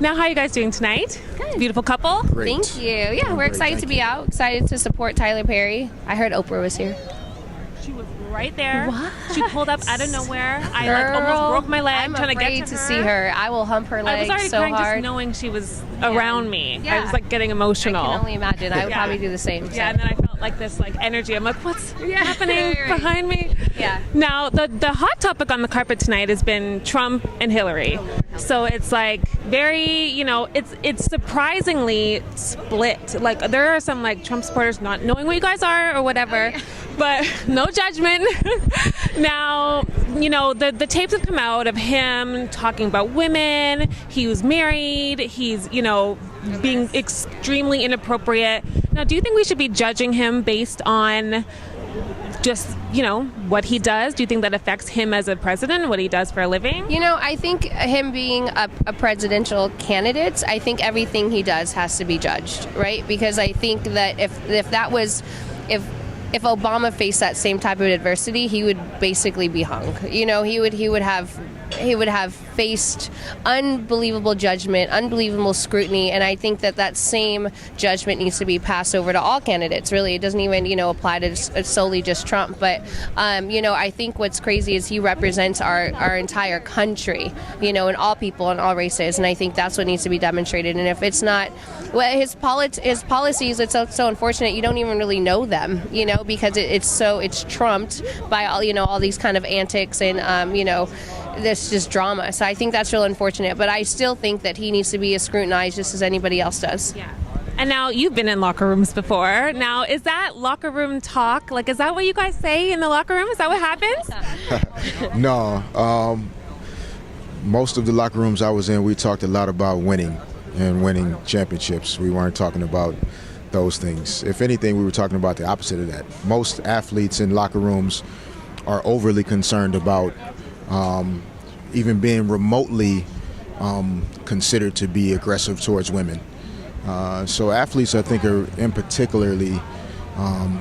Now, how are you guys doing tonight? Good. Beautiful couple. Great. Thank you. Yeah, we're Great, excited thank to be you. out. Excited to support Tyler Perry. I heard Oprah was here. She was right there. What? She pulled up out of nowhere. I Girl, almost broke my leg I'm trying to afraid get to her. see her. I will hump her I leg was already so crying hard. just knowing she was around me. Yeah. I was like getting I emotional. can only imagine. I would Yeah. probably do the same. So. Yeah, and then I felt like this energy. I'm like, what's happening Right. behind me? Yeah. Now, the hot topic on the carpet tonight has been Trump and Hillary. So it's like very, it's surprisingly split. Like there are some Trump supporters not knowing what you guys are or whatever, but no judgment. Now, the tapes have come out of him talking about women. He was married. He's, being extremely inappropriate. Now, do you think we should be judging him based on just, what he does? Do you think that affects him as a president, what he does for a living? I think him being a presidential candidate, I think everything he does has to be judged, right? Because I think that if Obama faced that same type of adversity, he would basically be hung. He would have faced unbelievable judgment, unbelievable scrutiny, and I think that same judgment needs to be passed over to all candidates. Really, it doesn't even apply to solely just Trump. But I think what's crazy is he represents our entire country, and all people and all races, and I think that's what needs to be demonstrated. And if it's not, his policies, it's so unfortunate. You don't even really know them, because it's trumped by all these kind of antics and this just drama. So I think that's real unfortunate. But I still think that he needs to be scrutinized just as anybody else does. Yeah. And now you've been in locker rooms before. Now, is that locker room talk? Is that what you guys say in the locker room? Is that what happens? No. Most of the locker rooms I was in, we talked a lot about winning and winning championships. We weren't talking about those things. If anything, we were talking about the opposite of that. Most athletes in locker rooms are overly concerned about even being remotely considered to be aggressive towards women. So athletes, I think, are in particularly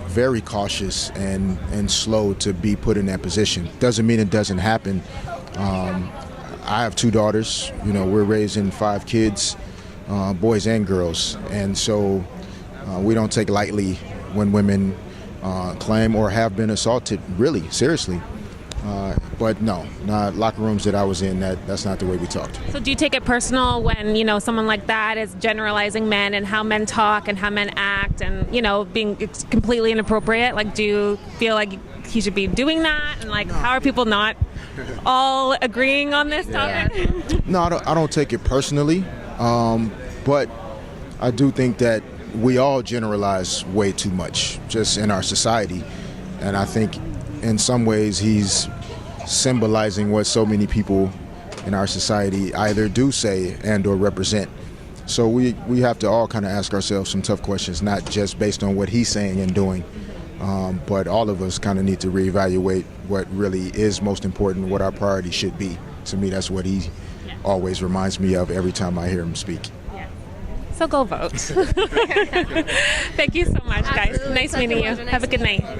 very cautious and slow to be put in that position. Doesn't mean it doesn't happen. I have 2 daughters. We're raising 5 kids, boys and girls, and so we don't take lightly when women claim or have been assaulted, really, seriously. But no, not locker rooms that I was in, that's not the way we talked. So do you take it personal when, someone like that is generalizing men and how men talk and how men act and, being completely inappropriate? Do you feel like he should be doing that? And how are people not all agreeing on this topic? No, I don't take it personally. But I do think that we all generalize way too much just in our society. And I think in some ways he's symbolizing what so many people in our society either do say and or represent. So we have to all kind of ask ourselves some tough questions, not just based on what he's saying and doing, but all of us kind of need to reevaluate what really is most important, what our priority should be. To me, that's what he always reminds me of every time I hear him speak. So go vote. Thank you so much, guys. Absolutely. Nice Such a meeting you. pleasure. Nice Have a good meeting you. night.